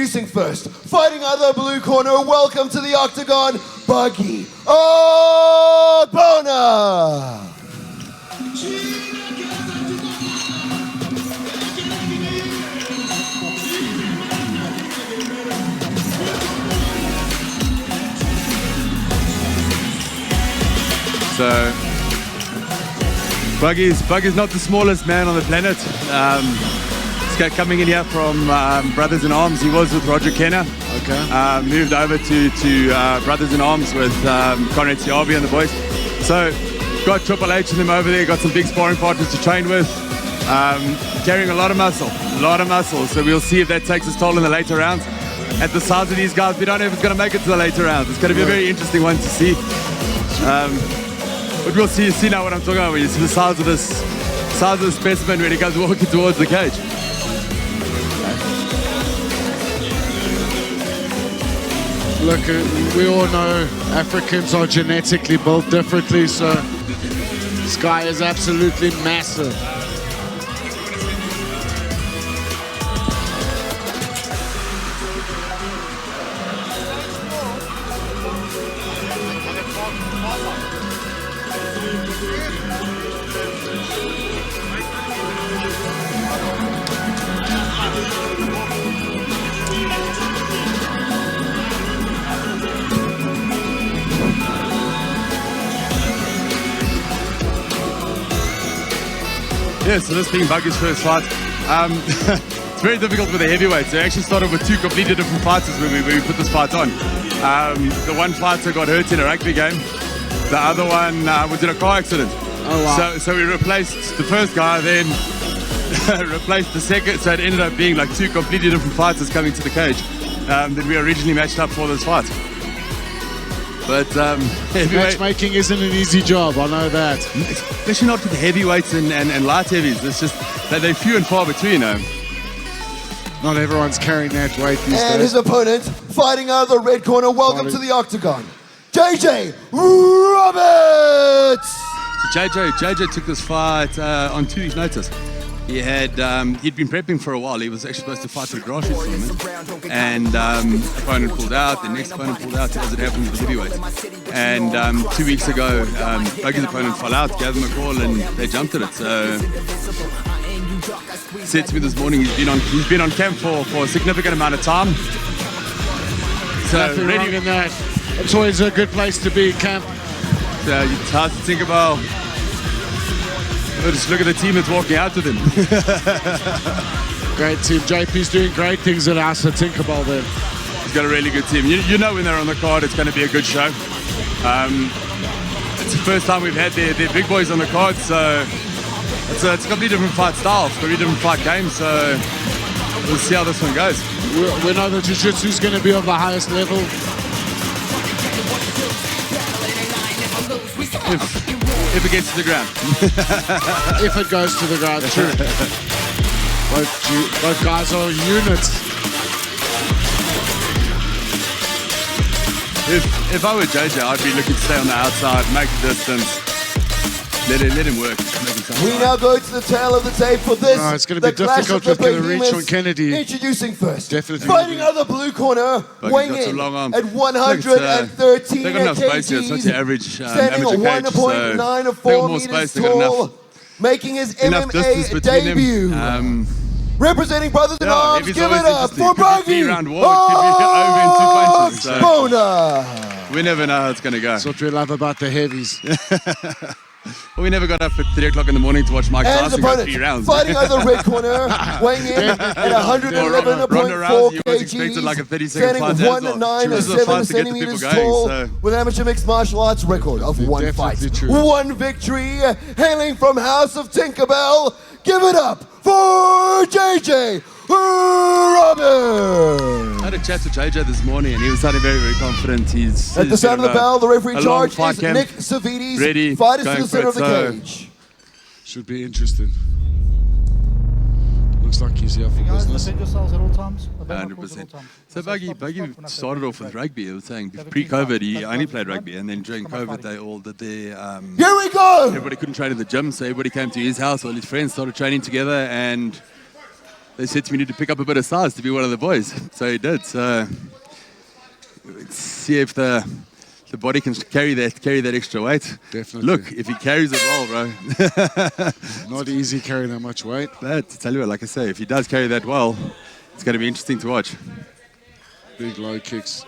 Introducing first, fighting out of the blue corner, welcome to the octagon, Buggie Ogbanna. So, Buggie's not the smallest man on the planet. This guy coming in here from Brothers in Arms. He was with Roger Kenner. Okay. Moved over to Brothers in Arms with Conrad Siabi and the boys. So, got Triple H and them over there. Got some big sparring partners to train with. Carrying a lot of muscle. So we'll see if that takes its toll in the later rounds. At the size of these guys, we don't know if it's going to make it to the later rounds. It's going to be a very interesting one to see. But we'll see now what I'm talking about. You see the size of this specimen when he goes walking towards the cage. Look, we all know Africans are genetically built differently, so this guy is absolutely massive. Yeah, so this being Buggie's first fight, it's very difficult with the heavyweights. They actually started with two completely different fighters when we put this fight on. The one fighter got hurt in a rugby game. The other one was in a car accident. Oh, wow. So we replaced the first guy, then replaced the second. So it ended up being like two completely different fighters coming to the cage that we originally matched up for this fight. But matchmaking isn't an easy job, I know that. Especially not with heavyweights and light heavies. It's just that they're few and far between. Not everyone's carrying that weight these days. And his opponent, fighting out of the red corner, welcome to the octagon, JJ Robberts. So JJ took this fight on 2 weeks' notice. He'd been prepping for a while. He was actually supposed to fight at a grassroots tournament, and opponent pulled out. The next opponent pulled out, as it happened with the heavyweights. And 2 weeks ago, Buggie's opponent fell out, gave them a call, and they jumped at it. So he said to me this morning he's been on camp for a significant amount of time. So nothing wrong in that. It's always a good place to be, camp. So it's hard to think about. Just look at the team that's walking out with him. Great team. JP's doing great things at us at Tinkerbell there. He's got a really good team. You know when they're on the card, it's going to be a good show. It's the first time we've had their big boys on the card, so it's a completely different fight style, it's a completely different fight game, so we'll see how this one goes. We know that Jiu-Jitsu is going to be of the highest level. If it gets to the ground. If it goes to the ground, true. Both guys are units. If I were JJ, I'd be looking to stay on the outside, make the distance, let him work. We now go to the tail of the tape for this. No, it's going to be difficult with the reach on Kennedy. Introducing first, definitely fighting out of the blue corner, weighing in at 113 they've got enough space here. It's not your average standing at 1.94 meters tall, making his MMA debut. Representing Brothers in Arms, give it up for Buggie Ogbanna. We never know how it's going to go. That's what we love about the heavies. Well, we never got up at 3 o'clock in the morning to watch Mike Tyson go 3 rounds. Fighting out of the red corner, weighing in at 111.4 kg, like a standing 1.97 centimeters tall, with an amateur mixed martial arts record of one fight, one victory, hailing from House of Tinkerbell. Give it up for JJ Robberts. I had a chat to JJ this morning and he was sounding very, very confident. He's at the sound of the bell, the referee in charge is Nick Savides. Ready, fighters to the center of the cage. Should be interesting. Looks like he's here for business. Defend yourselves at all times. 100%. So Buggie started off with rugby. I was saying pre-COVID he only played rugby, and then during COVID they all did their. Here we go. Everybody couldn't train in the gym, so everybody came to his house. All his friends started training together, and they said to me, you need to pick up a bit of size to be one of the boys. So he did. So let's see if the body can carry that extra weight. Definitely. Look, if he carries it well, bro. Not easy carrying that much weight. But to tell you what, like I say, if he does carry that well, it's going to be interesting to watch. Big low kicks.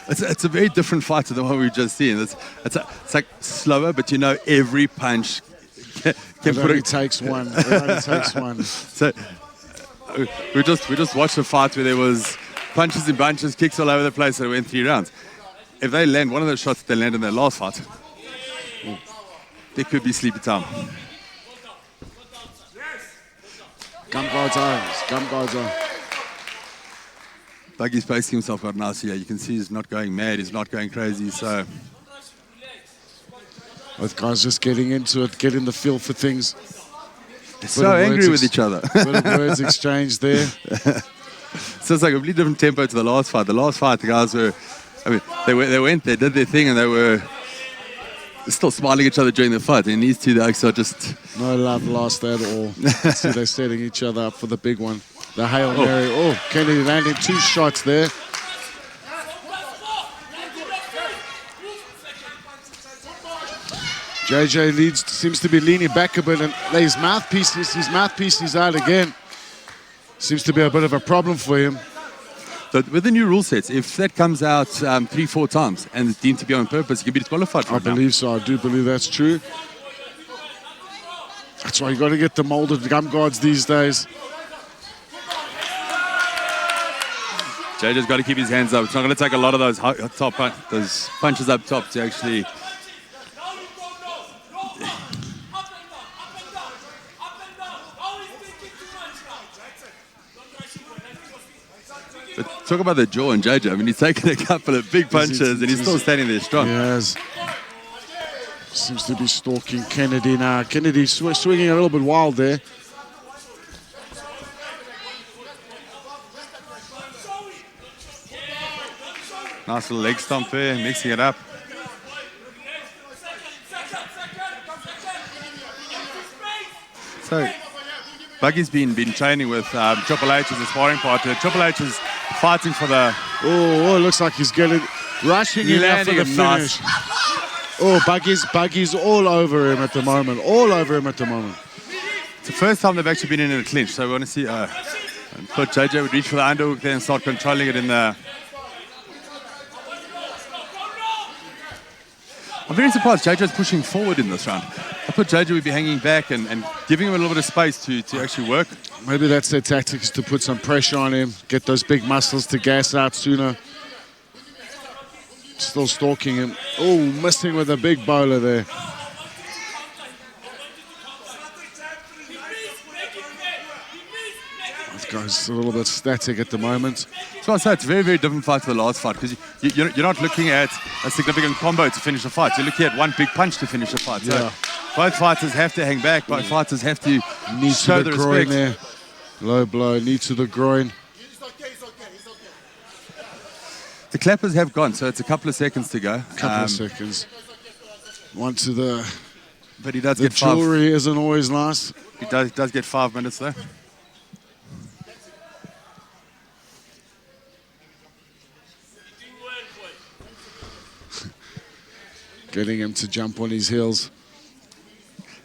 It's a very different fight to the one we've just seen. It's like slower, but you know every punch It only takes one. It only takes one. So we just watched a fight where there was punches and bunches, kicks all over the place, and it went 3 rounds. If they land one of those shots that they land in their last fight, there could be sleepy time. Gum guards arms. Gum guards on. Buggie's pacing himself quite nicely here. You can see he's not going mad, he's not going crazy. So both guys just getting into it, getting the feel for things. They're so angry with each other. Bit of words exchanged there. So it's like a completely different tempo to the last fight. The last fight, the guys were, I mean, they did their thing, and they were still smiling at each other during the fight. And these two, are just no love lost at all. See, they're setting each other up for the big one. The Hail Mary. Oh, Kennedy landing 2 shots there. JJ seems to be leaning back a bit, and his mouthpiece is out again. Seems to be a bit of a problem for him. But with the new rule sets, if that comes out 3-4 times and it's deemed to be on purpose, he can be disqualified from it. I believe so. I do believe that's true. That's why you got to get the molded gum guards these days. JJ's got to keep his hands up. It's not going to take a lot of those those punches up top to actually. But talk about the jaw and JJ. I mean, he's taken a couple of big punches and he's still standing there strong. Yes. Seems to be stalking Kennedy now. Kennedy swinging a little bit wild there. Nice little leg stomp there, mixing it up. So, Buggie's been training with Triple H as a sparring partner. Triple H is fighting for the... Oh, it looks like he's rushing in there for the finish. Nice. Oh, Buggie's all over him at the moment. All over him at the moment. It's the first time they've actually been in a clinch, so we want to see... I thought JJ would reach for the underhook there and start controlling it in the... I'm very surprised JJ's pushing forward in this round. I thought JJ would be hanging back and giving him a little bit of space to actually work. Maybe that's their tactics, to put some pressure on him, get those big muscles to gas out sooner. Still stalking him. Oh, missing with a big bowler there. This guy's a little bit static at the moment. So I say it's a very, very different fight to the last fight, because you're not looking at a significant combo to finish a fight. You're looking at one big punch to finish a fight. So yeah. Both fighters have to hang back. Both fighters have to show the groin respect. There. Low blow, knee to the groin. The clappers have gone, so it's a couple of seconds to go. Couple of seconds. One to the... But he does the get 5. jewelry isn't always nice. He does get 5 minutes though. Getting him to jump on his heels.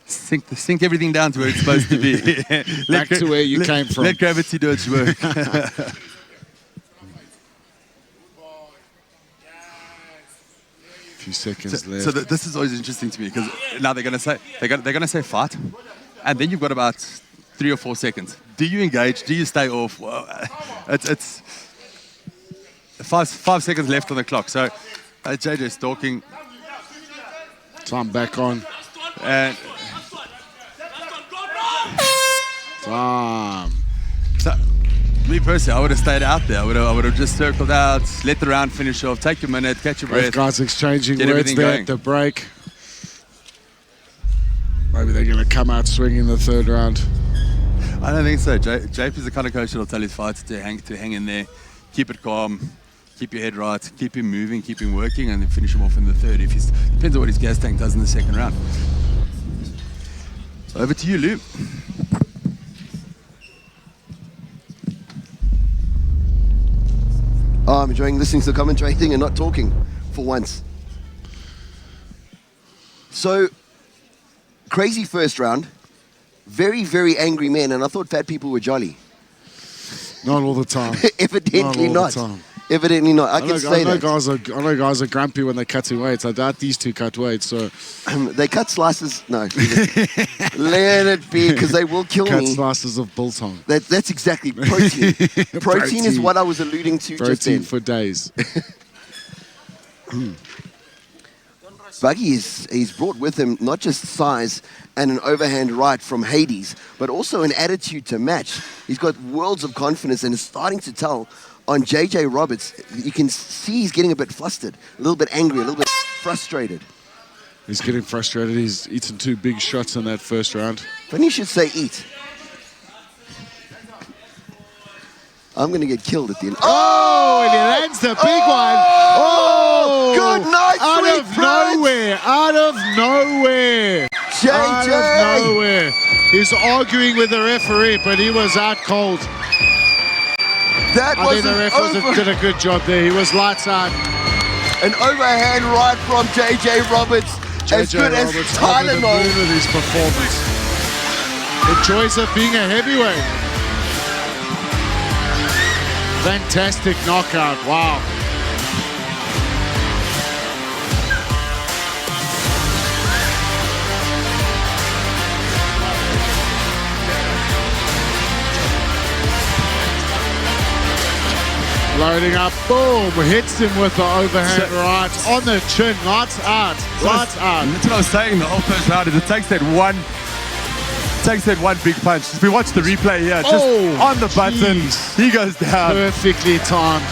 Sink everything down to where it's supposed to be. Back to where you came from. Let gravity do its work. Few seconds left. So this is always interesting to me, because now they're going to say fight, and then you've got about 3 or 4 seconds. Do you engage? Do you stay off? Well, it's 5 seconds left on the clock. So JJ stalking. Time back on. And time. So, me personally, I would have stayed out there. I would have just circled out, let the round finish off, take a minute, catch your breath. Both guys exchanging get words there going. at the break. Maybe they're going to come out swinging the 3rd round. I don't think so. JP is the kind of coach that'll tell his fighters to hang in there, keep it calm, keep your head right, keep him moving, keep him working, and then finish him off in the third. Depends on what his gas tank does in the second round. Over to you, Lou. Oh, I'm enjoying listening to the commentating and not talking for once. So, crazy first round. Very, very angry men, and I thought fat people were jolly. Not all the time. Evidently not. All the time. Evidently not. I know guys are grumpy when they're cutting weights. I doubt these two cut weights. So they cut slices. No, let it be, because they will kill me. Cut slices of biltong. That's exactly protein. Protein is what I was alluding to just then. Protein for days. Buggie he's brought with him not just size and an overhand right from Hades, but also an attitude to match. He's got worlds of confidence and is starting to tell on JJ Roberts. You can see he's getting a bit flustered, a little bit angry, a little bit frustrated. He's getting frustrated. He's eaten 2 big shots in that first round. But he should say eat. I'm going to get killed at the end. Oh, and he lands the big one. Oh, good night, out of nowhere. Out of nowhere. JJ. Out of nowhere. He's arguing with the referee, but he was out cold. I think the ref did a good job there. He was lights out. An overhand right from JJ Roberts. As good as Tylenol. With his performance. The joys of being a heavyweight. Fantastic knockout. Wow. Loading up, boom, hits him with the overhand right on the chin, lights out, lights out. That's what I was saying the whole first round is it takes that one big punch. If we watch the replay here, just on the button, he goes down. Perfectly timed.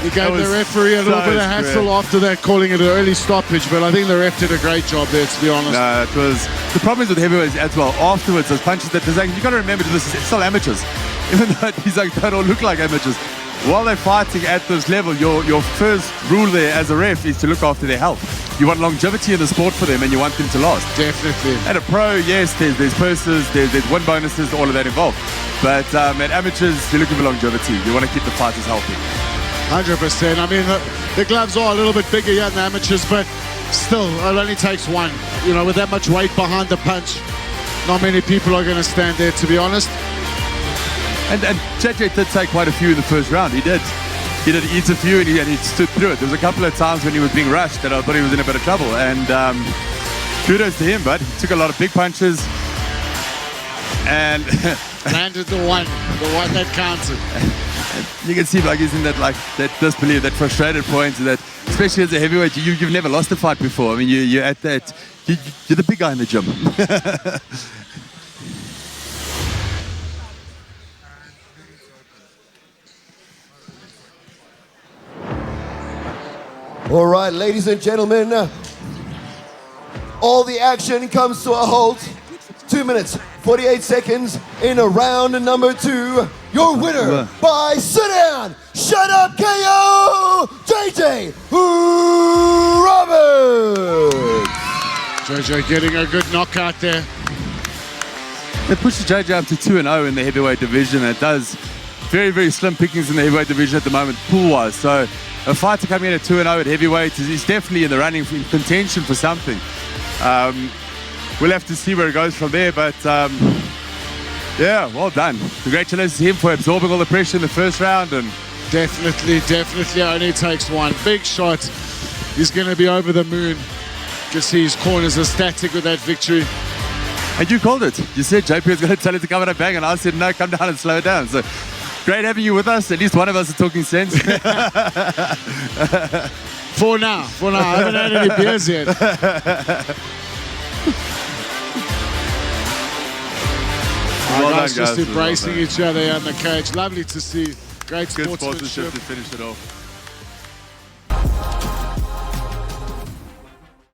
He gave the referee a little bit of hassle after that, calling it an early stoppage, but I think the ref did a great job there, to be honest. No, it was the problem is with heavyweights as well. Afterwards, those punches that they're saying, you got to remember this is still amateurs. Even though these don't all look like amateurs. While they're fighting at this level, your first rule there as a ref is to look after their health. You want longevity in the sport for them and you want them to last. Definitely. At a pro, yes, there's purses, there's win bonuses, all of that involved. But at amateurs, you're looking for longevity. You want to keep the fighters healthy. 100%. I mean, the gloves are a little bit bigger here in the amateurs, but still, it only takes one. You know, with that much weight behind the punch, not many people are going to stand there, to be honest. And JJ did take quite a few in the first round. He did eat a few and he stood through it. There was a couple of times when he was being rushed that I thought he was in a bit of trouble. And kudos to him, but he took a lot of big punches. And landed the one that counted. You can see Buggie's in that disbelief, that frustrated point, that especially as a heavyweight, you've never lost a fight before. I mean, you're at that, you're the big guy in the gym. All right, ladies and gentlemen, all the action comes to a halt. 2 minutes, 48 seconds in round number 2. Your winner by sit down, shut up KO, JJ Roberts. JJ getting a good knockout there. They pushed JJ up to 2-0 in the heavyweight division. It does very, very slim pickings in the heavyweight division at the moment, pool-wise. So a fighter coming in at 2-0 at heavyweight is definitely in the running, in contention for something. We'll have to see where it goes from there, but yeah, well done. Congratulations to him for absorbing all the pressure in the first round. And definitely only takes one. Big shot. He's going to be over the moon. You can see his corners ecstatic with that victory. And you called it. You said JP was going to tell it to come out and bang, and I said, no, come down and slow it down. So great having you with us. At least one of us is talking sense. For now. I haven't had any beers yet. Well guys done, just embracing each other in the cage. Lovely to see. Great Good sportsmanship to finish it off.